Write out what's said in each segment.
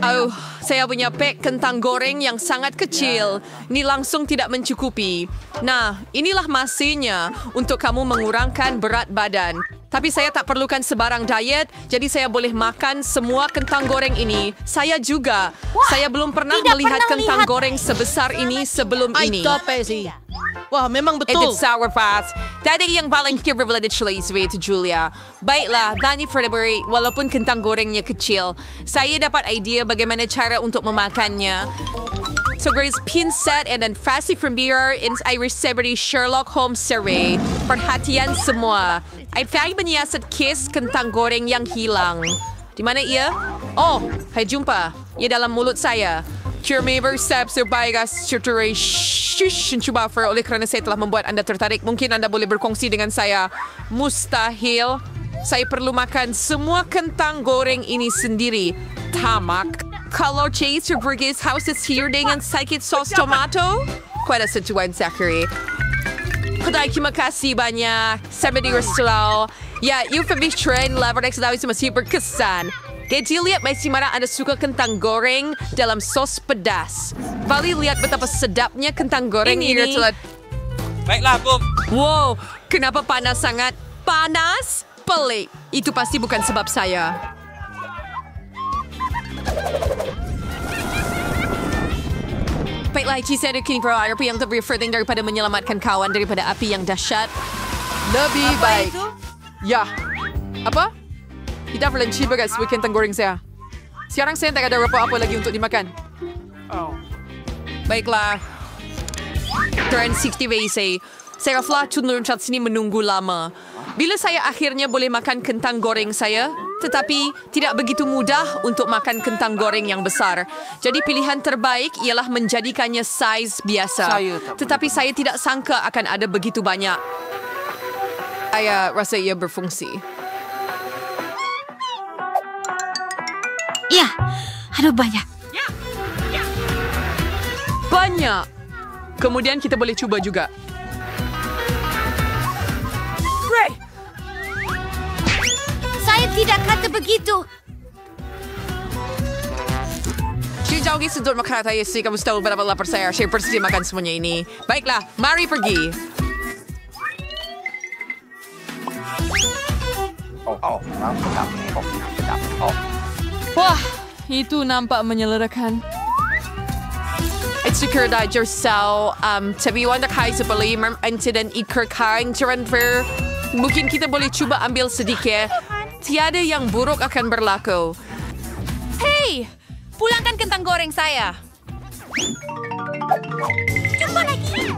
Oh, saya punya pek kentang goreng yang sangat kecil. Ini langsung tidak mencukupi. Nah, inilah masanya untuk kamu mengurangkan berat badan. Tapi saya tak perlukan sebarang diet, jadi saya boleh makan semua kentang goreng ini. Saya juga. Saya belum pernah melihat kentang goreng sebesar ini sebelum ini. Wah, memang betul. It's sour fast. Tadi yang paling privileged itu Julia. Baiklah, Dani Frederick, walaupun kentang gorengnya kecil, saya dapat idea bagaimana cara untuk memakannya. So Grace pinset and then Fasty from Beer in Irish Celebrity Sherlock Holmes survey. Perhatian semua. Ay menyiasat case kentang goreng yang hilang. Di mana ia? Oh, hai jumpa. Ia dalam mulut saya. Curmever Sab Surbaygas Chuturay Chubafer oleh kerana saya telah membuat anda tertarik. Mungkin anda boleh berkongsi dengan saya. Mustahil. Saya perlu makan semua kentang goreng ini sendiri. Tamak. Kalau Chase Rodriguez House is here dengan sakit sos tomato? Kuala setuan Zachary. Terima kasih banyak. Sampai Restelo. Ya, euphemistic trend Levernex daw itu masih berkesan. Jadi lihat masih mana anda suka kentang goreng dalam sos pedas. Bali lihat betapa sedapnya kentang goreng ini. Baiklah, Bum. Wow, kenapa panas sangat? Panas? Pelik. Itu pasti bukan sebab saya. Baiklah, kisah ada kini api yang lebih penting daripada menyelamatkan kawan daripada api yang dahsyat. Lebih baik. Itu? Ya. Apa? Tidak boleh ciba guys, kentang goreng saya. Sekarang saya tak ada apa-apa lagi untuk dimakan. Baiklah. Turn 60 WC. Saya rasa tunur cat sini menunggu lama. Bila saya akhirnya boleh makan kentang goreng saya, tetapi tidak begitu mudah untuk makan kentang goreng yang besar. Jadi pilihan terbaik ialah menjadikannya saiz biasa. Tetapi saya tidak sangka akan ada begitu banyak. Saya rasa ia berfungsi. Ya, ada banyak. Banyak. Kemudian kita boleh cuba juga. Saya tidak kata begitu. Saya jauh sedut makan saya sih. Kamu tahu berapa lapar saya. Saya bersedia makan semuanya ini. Baiklah, mari pergi. Wah, itu nampak menyelerakan. It's secure that yourself. Tapi wanda kai sebeli incident ikut kain transfer. Mungkin kita boleh cuba ambil sedikit. Tiada yang buruk akan berlaku. Hei, pulangkan kentang goreng saya. Jumpa lagi.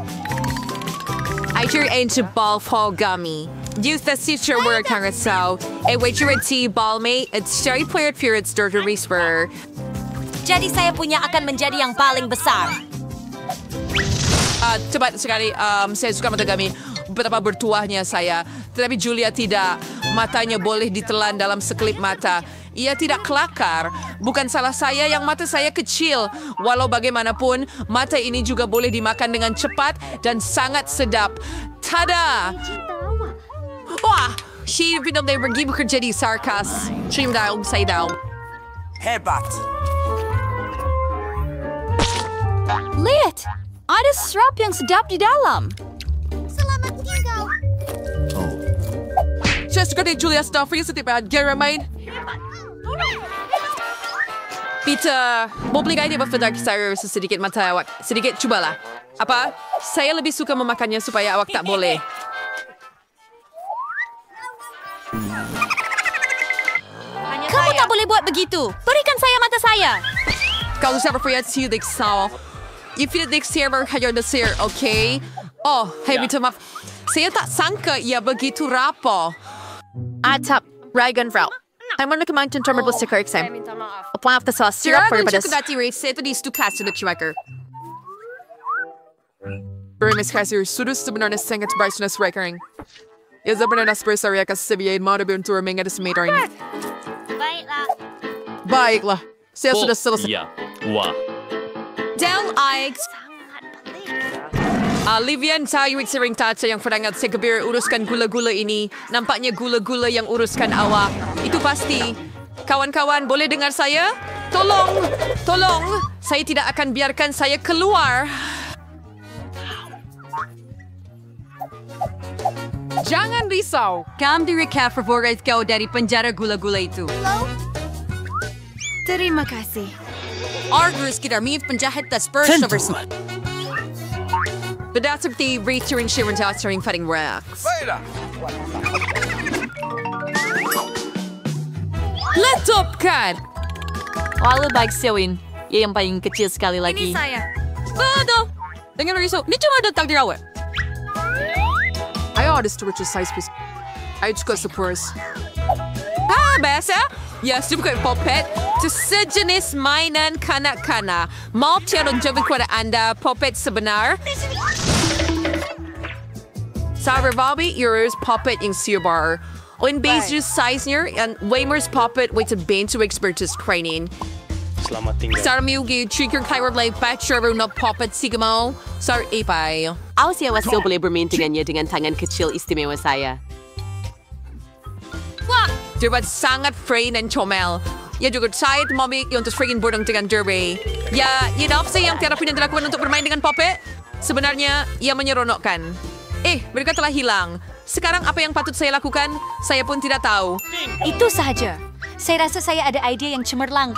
I turn into ball fall gummy. Use the sister word carousel. A wager tea ball mate. It's very player periods to whisper. Jadi saya punya akan menjadi yang paling besar. Cepat sekali. Saya suka mata gummy. Betapa bertuahnya saya. Tetapi Julia tidak. Matanya boleh ditelan dalam sekelip mata. Ia tidak kelakar. Bukan salah saya yang mata saya kecil. Walau bagaimanapun, mata ini juga boleh dimakan dengan cepat dan sangat sedap. Tada! Wah! Si pinang day pergi bekerja di sarkas. Trim daw, say daw. Hebat. Lihat, ada serap yang sedap di dalam. Selamat tinggal. Saya suka dari Julia Stoffrey setiap Geramain. Peter, mau beli gaya berfedar saya sedikit mata awak. Sedikit, cubalah. Apa? Saya lebih suka memakannya supaya awak tak boleh. Kamu tak boleh buat begitu. Berikan saya mata saya. Kalau saya berperiat si Dixau. If you Dixau berhajar desir, okay? Oh, hey, minta maaf. Saya tak sangka ia begitu rapuh. Atap, Reagan Frau. I'm going to come to terminal sticker exam. Apply off the sauce syrup for Siapa this. yang cukup dati itu di stukas na chimaker. Bermis kasih sudah sebenarnya sangat baik na striking. Ia sebenarnya seperti kasi sabihin mo na bentur mengenai semetarin. Baiklah. Baiklah, saya sudah selesai. Iya. Wah. Down Ike. Livian, tayo sering taca yang perangat segabir uruskan gula-gula ini. Nampaknya gula-gula yang uruskan awak. Itu pasti. Kawan-kawan, boleh dengar saya? Tolong! Tolong! Saya tidak akan biarkan saya keluar. Jangan risau. Recap favorit kau dari penjara gula-gula itu. Terima kasih. Argus kita move penjahat tas bersama. Beda seperti Rachel and Sharon sering fighting Rex. Letupkan! Walau baik Sewin, ia yang paling kecil sekali lagi. Ini saya. Bado! Dengan riso, ini cuma ada takdir awet. Ayaw ada storage size piece. Ayaw juga sepurs. Biasa? Ya, suka Poppet. Itu sejenis mainan kanak-kanak. Mau tiada jawab kepada anda, Poppet sebenar? Sabar Bobby, yours Poppet yang siubar. On base size-nya, and Weimer's Poppet with a bane to expertise training. Selamat tinggal. Sar miugi, trigger kairo lay patcher na Poppet sigamo. Sar ipay. Ako si Awasil boleh bermain dengannya dengan tangan kecil istimewa saya. Diba sangat free ng chomel. Ya juga saya tumamik yung freaking board dengan Derby. Ya, yun apa sih yang tiada pinandilakukan untuk bermain dengan Poppet? Sebenarnya, ia menyeronokkan. Mereka telah hilang. Sekarang apa yang patut saya lakukan? Saya pun tidak tahu. Itu sahaja. Saya rasa saya ada ide yang cemerlang.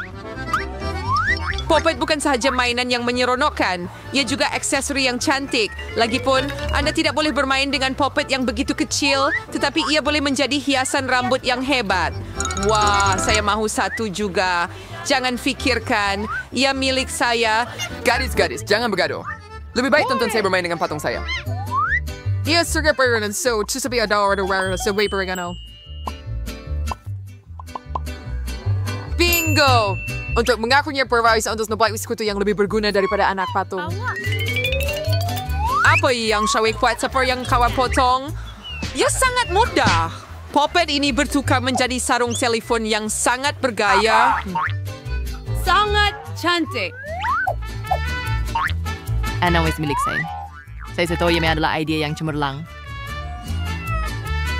Poppet bukan sahaja mainan yang menyeronokkan, ia juga aksesori yang cantik. Lagipun, Anda tidak boleh bermain dengan Poppet yang begitu kecil, tetapi ia boleh menjadi hiasan rambut yang hebat. Wah, saya mahu satu juga. Jangan fikirkan, ia milik saya. Gadis, jangan bergaduh. Lebih baik tonton saya bermain dengan patung saya. Iya, suka peranan so, sabi ada sa way perigano. Bingo! Untuk mengakunya perwais untuk nabuhay iskuto yang lebih berguna daripada anak patung. Apa yang syawik kuat sa yang kawapotong? Ya sangat mudah. Poppet ini bertukar menjadi sarung telepon yang sangat bergaya. Sangat cantik. Anong is milik saya. Saya tahu ia adalah ide yang cemerlang.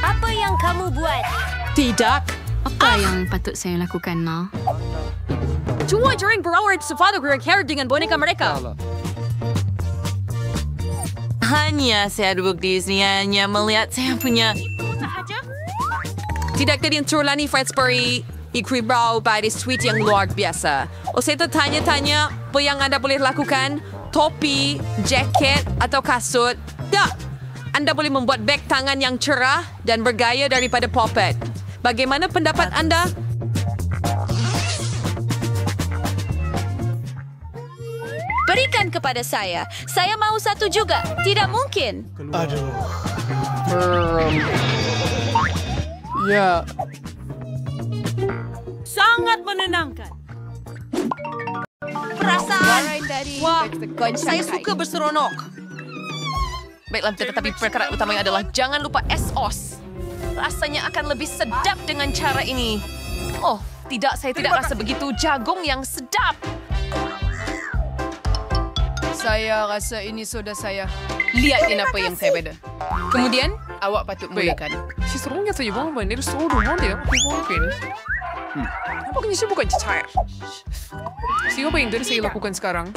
Apa yang kamu buat? Tidak. Apa yang patut saya lakukan, no? Cuma during berawat sa father hair dengan boneka mereka. Hanya saya duduk di sini hanya melihat saya punya. Tidak tadi Turlani Fitzbury ikribaw by this tweet yang luar biasa. O saya tanya-tanya, apa yang Anda boleh lakukan? Topi, jaket, atau kasut? Tak! Anda boleh membuat beg tangan yang cerah dan bergaya daripada Poppet. Bagaimana pendapat Anda? Berikan kepada saya. Saya mau satu juga. Tidak mungkin. Ya. Sangat menenangkan. Perasaan. Wah, saya suka berseronok. Baiklah, tetapi perkara utamanya adalah jangan lupa SOS. Rasanya akan lebih sedap dengan cara ini. Oh, tidak, saya tidak rasa begitu. Jagung yang sedap. Saya rasa ini soda saya. Lihatin apa yang saya beda. Kemudian, awak patut mulakan. Si serungnya saya bawa ini soda mana ya? Mungkin. Apa kini saya bukan cair? Siapa yang tadi saya lakukan sekarang?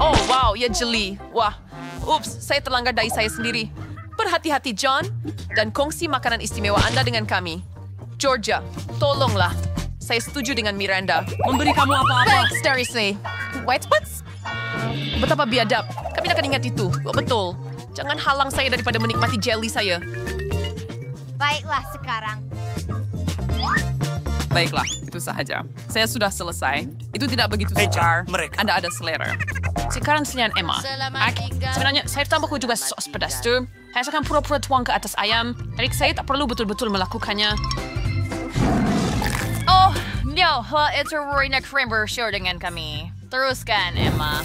Oh, wow, ya jeli. Wah, ups, saya terlanggar dari saya sendiri. Berhati-hati, John. Dan kongsi makanan istimewa Anda dengan kami. Georgia, tolonglah. Saya setuju dengan Miranda. Memberi kamu apa-apa. Thanks, Darcy. White spots? Betapa biadab. Kami akan ingat itu. Betul. Jangan halang saya daripada menikmati jelly saya. Baiklah sekarang. Baiklah, itu sahaja. Saya sudah selesai. Itu tidak begitu sukar. mereka. Anda ada selera. Sekarang silihan Emma. Sebenarnya, saya tambahkan juga sos pedas itu. Saya akan pura-pura tuang ke atas ayam. Erik, saya tak perlu betul-betul melakukannya. Oh, no. Itu Rory na Cranberry Show dengan kami. Teruskan, Emma.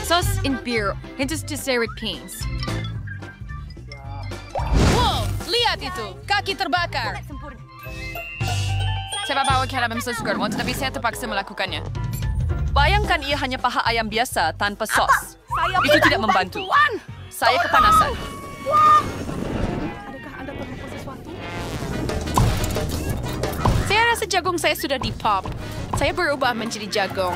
Sauce in beer. Hintus to Sarah Pins. Wow, lihat itu. Kaki terbakar. Saya bawa karamel sesugar, tetapi saya terpaksa melakukannya. Bayangkan ia hanya paha ayam biasa tanpa sos. Itu tidak membantu. Saya kepanasan. Saya rasa jagung saya sudah di-pop. Saya berubah menjadi jagung.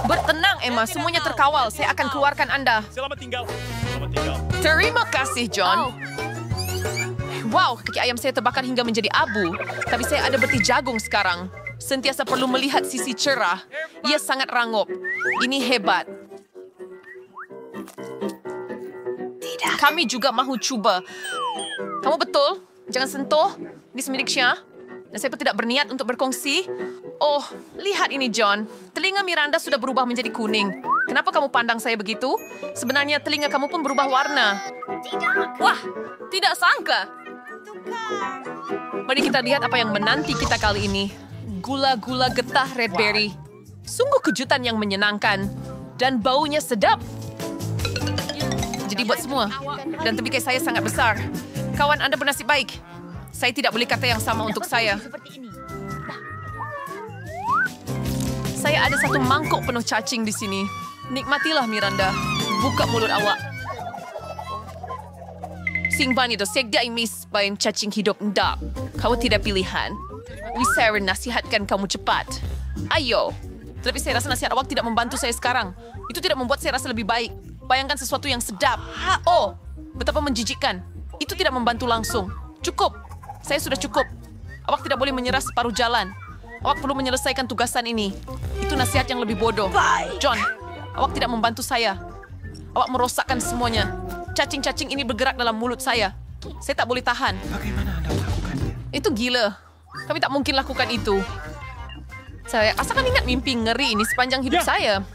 Bertenang, Emma. Semuanya terkawal. Saya akan keluarkan Anda. Selamat tinggal. Selamat tinggal. Terima kasih, John. Wow, kaki ayam saya terbakar hingga menjadi abu. Tapi saya ada beti jagung sekarang. Sentiasa perlu melihat sisi cerah. Ia sangat rangup. Ini hebat. Kami juga mahu cuba. Kamu betul? Jangan sentuh. Ini milik Syah. Dan saya pun tidak berniat untuk berkongsi. Oh, lihat ini, John. Telinga Miranda sudah berubah menjadi kuning. Kenapa kamu pandang saya begitu? Sebenarnya telinga kamu pun berubah warna. Wah, tidak sangka. Mari kita lihat apa yang menanti kita kali ini. Gula-gula getah red berry. Sungguh kejutan yang menyenangkan. Dan baunya sedap. Jadi buat semua. Dan temikai saya sangat besar. Kawan Anda bernasib baik. Saya tidak boleh kata yang sama untuk saya. Saya ada satu mangkuk penuh cacing di sini. Nikmatilah, Miranda. Buka mulut awak. Singban itu segda imis bain cacing hidup ndak. Kau tidak pilihan. Saya nasihatkan kamu cepat. Ayo. Tapi saya rasa nasihat awak tidak membantu saya sekarang. Itu tidak membuat saya rasa lebih baik. Bayangkan sesuatu yang sedap. Oh, betapa menjijikkan. Itu tidak membantu langsung. Cukup. Saya sudah cukup. Awak tidak boleh menyerah separuh jalan. Awak perlu menyelesaikan tugasan ini. Itu nasihat yang lebih bodoh. John, awak tidak membantu saya. Awak merosakkan semuanya. Cacing-cacing ini bergerak dalam mulut saya. Saya tak boleh tahan. Bagaimana Anda melakukannya? Itu gila. Kami tak mungkin lakukan itu. Saya asalkan ingat mimpi ngeri ini sepanjang hidup saya.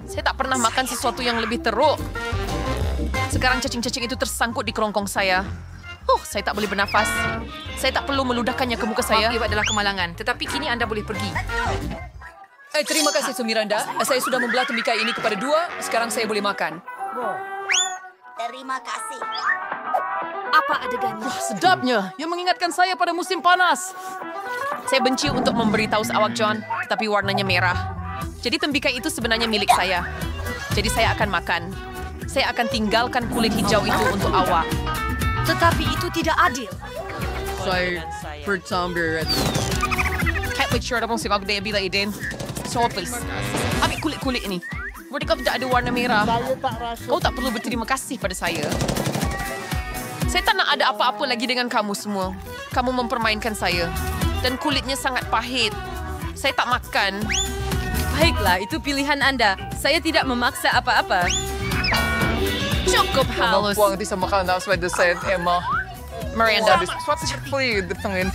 Saya tak pernah makan sesuatu yang lebih teruk. Sekarang cacing-cacing itu tersangkut di kerongkong saya. Saya tak boleh bernafas. Saya tak perlu meludahkannya ke muka saya. Itu adalah kemalangan. Tetapi kini Anda boleh pergi. Terima kasih, Miranda. Saya sudah membelah temikai ini kepada 2. Sekarang saya boleh makan. Terima kasih. Apa adegannya? Wah, sedapnya. Yang mengingatkan saya pada musim panas. Saya benci untuk memberitahu awak, John. Tapi warnanya merah. Jadi tembikar itu sebenarnya milik saya. Jadi saya akan makan. Saya akan tinggalkan kulit hijau itu untuk awak. Tetapi itu tidak adil. Saya bertambah. Can't wait sure abang si Magda bila idin. So please. Ambil kulit-kulit ini. Berarti kau tidak ada warna merah. Kau tak perlu berterima kasih pada saya. Saya tak nak ada apa-apa lagi dengan kamu semua. Kamu mempermainkan saya. Dan kulitnya sangat pahit. Saya tak makan. Baiklah, itu pilihan Anda. Saya tidak memaksa apa-apa. Cukup, Halus. Buang di sama kanan sesuai desain Emma. Miranda. Suatu seperti ditengin.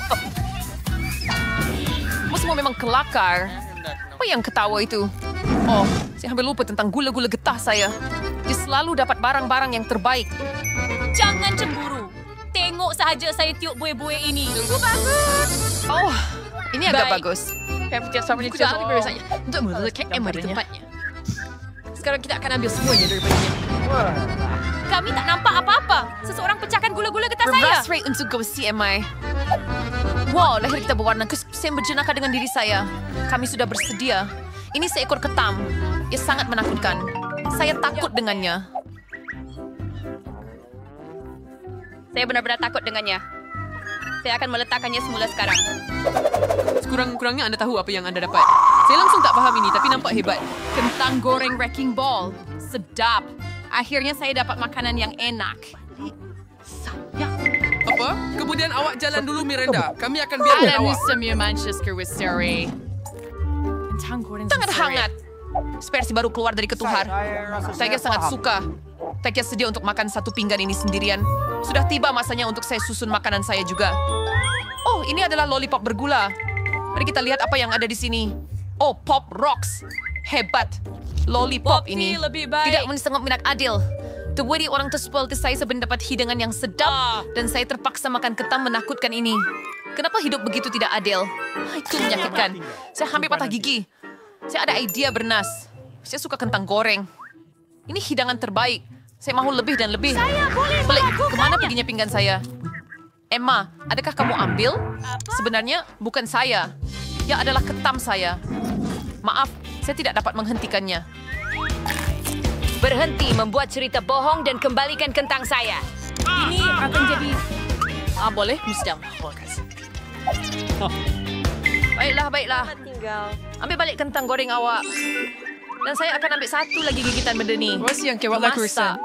Kamu semua memang kelakar. Apa yang ketawa itu? Oh, saya hampir lupa tentang gula-gula getah saya. Dia selalu dapat barang-barang yang terbaik. Jangan cemburu. Tengok sahaja saya tiup buih-buih ini. Sungguh bagus. Oh, ini agak Baik. bagus. Aku dah ambil saja untuk meletakkan Emma di tempatnya. Sekarang kita akan ambil semuanya daripadanya. Kami tak nampak apa-apa. Seseorang pecahkan gula-gula getah saya. Reverse rate untuk gawsi MI. Wow, leher kita berwarna kes. Saya berjenaka dengan diri saya. Kami sudah bersedia. Ini seekor ketam. Ia sangat menakutkan. Saya takut dengannya. Saya benar-benar takut dengannya. Saya akan meletakkannya semula sekarang. Sekurang-kurangnya Anda tahu apa yang Anda dapat. Saya langsung tak faham ini, tapi nampak hebat. Kentang goreng wrecking ball. Sedap. Akhirnya saya dapat makanan yang enak. Apa? Kemudian awak jalan dulu, Miranda. Kami akan biarkan awak. Sangat hangat. Spersi baru keluar dari ketuhar. Saya sangat suka. Saya sedia untuk makan satu pinggan ini sendirian. Sudah tiba masanya untuk saya susun makanan saya juga. Oh, ini adalah lollipop bergula. Mari kita lihat apa yang ada di sini. Oh, Pop Rocks. Hebat. Lollipop ini. Lebih baik. Tidak sangat minat adil. The way orang terspoil saya sebenarnya dapat hidangan yang sedap. Dan saya terpaksa makan ketam menakutkan ini. Kenapa hidup begitu tidak adil? Itu menyakitkan. Saya hampir patah gigi. Saya ada idea bernas. Saya suka kentang goreng. Ini hidangan terbaik. Saya mahu lebih dan lebih. Saya boleh kemana perginya pinggan saya? Emma, adakah kamu ambil? Sebenarnya bukan saya. Ya adalah ketam saya. Maaf, saya tidak dapat menghentikannya. Berhenti membuat cerita bohong dan kembalikan kentang saya. Ini akan jadi Boleh? Mesti. Baiklah. Ambil balik kentang goreng awak. Dan saya akan ambil satu lagi gigitan benda ni. What's yang kewat lah Masak.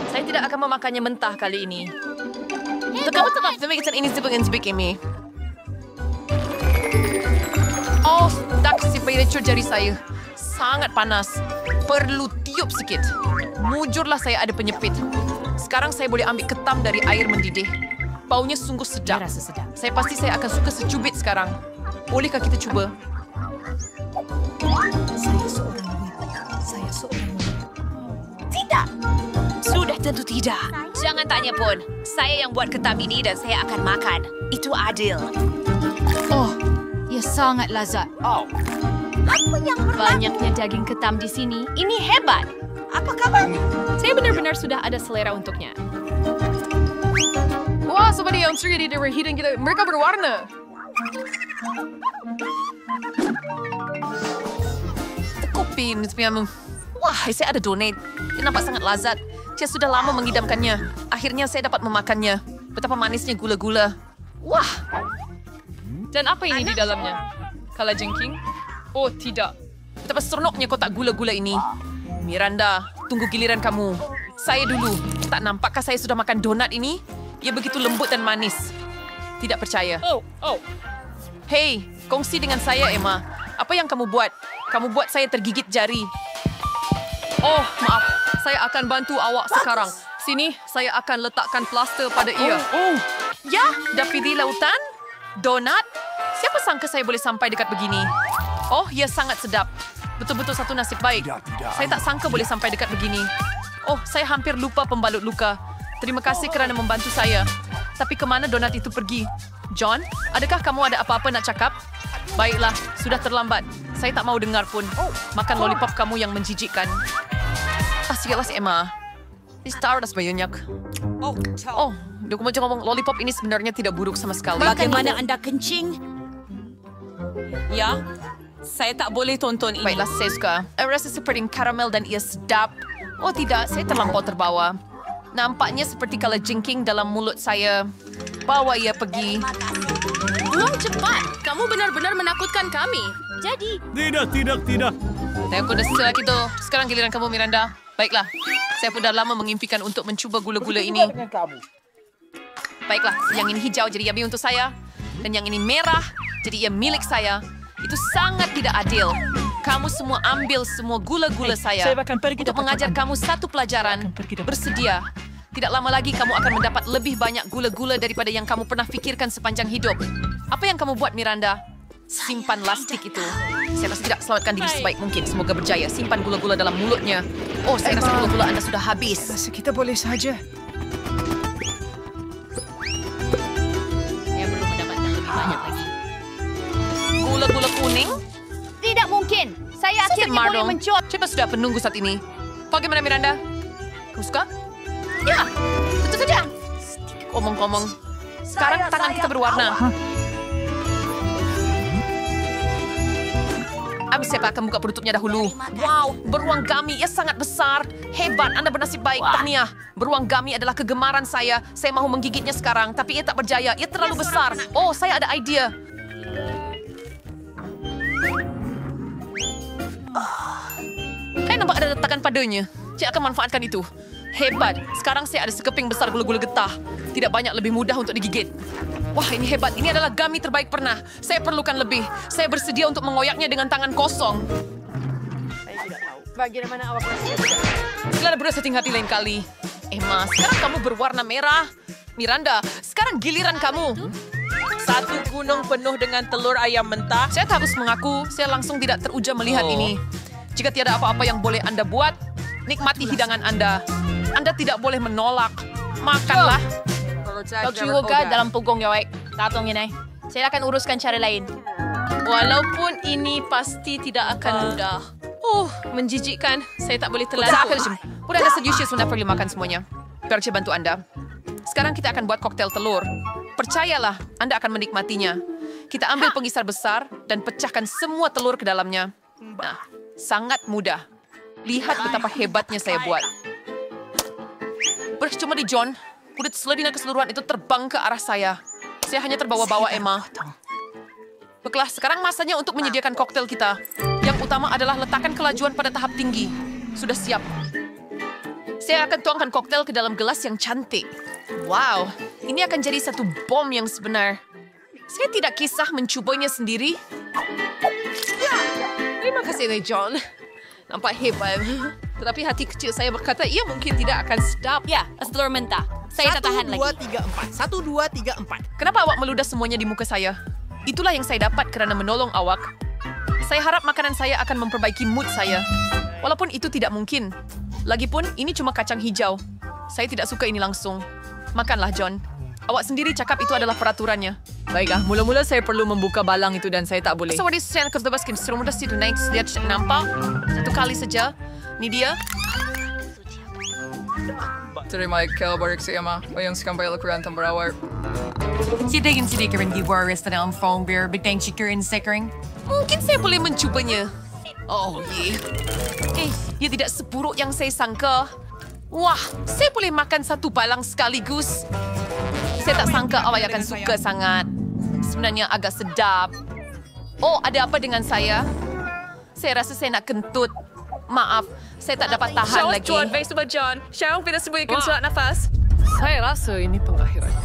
Saya tidak akan memakannya mentah kali ini. Kamu tetap demikian ini sebik ini. Oh, tak sipai recur jari saya. Sangat panas. Perlu tiup sikit. Mujurlah saya ada penyepit. Sekarang saya boleh ambil ketam dari air mendidih. Baunya sungguh sedap. Rasa sedap. Saya pasti saya akan suka secubit sekarang. Bolehkah kita cuba? Saya seorang Tidak. Sudah tentu tidak. Jangan tanya pun. Saya yang buat ketam ini dan saya akan makan. Itu adil. Oh, ia sangat lazat. Apa yang Banyaknya daging ketam di sini. Ini hebat. Apa kabarnya? Saya benar-benar sudah ada selera untuknya. Wah, somebody yang terjadi di hidung kita. Mereka berwarna. Tekupin sepiamu. Wah, saya ada donat. Dia nampak sangat lazat. Saya sudah lama mengidamkannya. Akhirnya saya dapat memakannya. Betapa manisnya gula-gula. Wah, Dan apa ini di dalamnya? Kalajengking? Oh, tidak. betapa seronoknya kotak gula-gula ini. Miranda, tunggu giliran kamu. Saya dulu. Tak nampakkah saya sudah makan donat ini? Ia begitu lembut dan manis. Tidak percaya. Hei, kongsi dengan saya, Emma. Apa yang kamu buat? Kamu buat saya tergigit jari. Oh, maaf. Saya akan bantu awak sekarang. Sini, saya akan letakkan plaster pada ia. Ya, dapi di lautan? Donat? Siapa sangka saya boleh sampai dekat begini? Oh, ia sangat sedap. Betul-betul satu nasib baik. Saya tak sangka boleh sampai dekat begini. Oh, saya hampir lupa pembalut luka. Terima kasih kerana membantu saya. Tapi kemana donat itu pergi? John, adakah kamu ada apa-apa nak cakap? Baiklah, sudah terlambat. Saya tak mau dengar pun. Makan lollipop kamu yang menjijikkan. Sialah si Emma. Stardust banyak. Oh, dia macam ngomong lollipop ini sebenarnya tidak buruk sama sekali. Bagaimana anda kencing? Ya, saya tak boleh tonton ini. Baiklah, saya suka. Rasa seperti karamel dan ia sedap. Oh tidak, saya terlampau terbawa. Nampaknya seperti kalajengking dalam mulut saya. Bawa ia pergi. Buang cepat. Kamu benar-benar menakutkan kami. Jadi, Tidak. Saya kuda selak itu. Sekarang giliran kamu, Miranda. Baiklah, saya pun dah lama mengimpikan untuk mencuba gula-gula ini. Baiklah, yang ini hijau jadi ia untuk saya. Dan yang ini merah jadi ia milik saya. Itu sangat tidak adil. Kamu semua ambil semua gula-gula saya. saya akan pergi Untuk dapat mengajar makan. kamu satu pelajaran. pergi dapat Bersedia. Tidak lama lagi kamu akan mendapat lebih banyak gula-gula daripada yang kamu pernah fikirkan sepanjang hidup. Apa yang kamu buat, Miranda? Simpan lastik itu. Saya rasa tidak selamatkan diri sebaik mungkin. Semoga berjaya. Simpan gula-gula dalam mulutnya. Oh, saya rasa gula-gula Anda sudah habis. Rasa kita boleh saja. Saya belum mendapatkan lebih banyak lagi. Gula-gula kuning? tidak mungkin. Saya akhirnya boleh mencoba. Siapa sudah penunggu saat ini? Bagaimana, Miranda? Kau suka? Ya, tentu saja. Omong-omong. Sekarang tangan kita berwarna. Siapa akan buka penutupnya dahulu? Wow, beruang gami. Ia sangat besar. Hebat, Anda bernasib baik. Tahniah. Beruang gami adalah kegemaran saya. Saya mahu menggigitnya sekarang, tapi ia tak berjaya. Ia terlalu besar. Oh, saya ada idea. Saya nampak ada letakan padanya. Saya akan manfaatkan itu. Hebat. Sekarang saya ada sekeping besar gula-gula getah. Tidak banyak lebih mudah untuk digigit. Wah, ini hebat. Ini adalah gami terbaik pernah. Saya perlukan lebih. Saya bersedia untuk mengoyaknya dengan tangan kosong. Bagaimana awak rasa? Sila bersetting hati lain kali. Emma, sekarang kamu berwarna merah. Miranda, sekarang giliran kamu. Satu gunung penuh dengan telur ayam mentah. Saya harus mengaku, saya langsung tidak teruja melihat ini. Jika tiada apa-apa yang boleh Anda buat, nikmati hidangan Anda. Anda tidak boleh menolak. Makanlah. Kau ciuka dalam punggung ya, Wek. Tatong ini. Saya akan uruskan cara lain. Walaupun ini pasti tidak akan mudah. Menjijikkan. Saya tak boleh terlalu. Udah ada sediusius sudah perlu makan semuanya. Biar saya bantu Anda. Sekarang kita akan buat koktail telur. Percayalah, Anda akan menikmatinya. Kita ambil pengisar besar dan pecahkan semua telur ke dalamnya. Nah, sangat mudah. Lihat betapa hebatnya saya buat. Percuma di John. Kulit seledina keseluruhan itu terbang ke arah saya. Saya hanya terbawa-bawa, Emma. Baiklah, sekarang masanya untuk menyediakan koktail kita. Yang utama adalah letakkan kelajuan pada tahap tinggi. Sudah siap. Saya akan tuangkan koktail ke dalam gelas yang cantik. Wow, ini akan jadi satu bom yang sebenar. Saya tidak kisah mencobanya sendiri. Ya, terima kasih, John. Nampak hebat. Tetapi hati kecil saya berkata, ia mungkin tidak akan sedap. Ya, telur mentah. Saya tak tahan lagi. 1, 2, 3, 4. Kenapa awak meludah semuanya di muka saya? Itulah yang saya dapat kerana menolong awak. Saya harap makanan saya akan memperbaiki mood saya. Walaupun itu tidak mungkin. Lagipun, ini cuma kacang hijau. Saya tidak suka ini langsung. Makanlah, John. Awak sendiri cakap itu adalah peraturannya. Baiklah, mula-mula saya perlu membuka balang itu dan saya tak boleh. So, saya akan terbaskin serum mudah situ naik. Lihat, nampak? Satu kali saja. Ini dia. Terima kabar sama yang sampai lakukan temperawar. Sidagin rin di Boris na ang phone beer, bigtang chikarin sekering. Mungkin saya boleh mencobanya. Oh, dia tidak seburuk yang saya sangka. Wah, saya boleh makan satu balang sekaligus. Saya tak sangka awak akan suka sangat. Sebenarnya agak sedap. Oh, ada apa dengan saya? Saya rasa saya nak kentut. Maaf, saya tak dapat tahan lagi. John. Siya ang pinasibuykan sa nafas. Saya rasa ini pengakhirannya.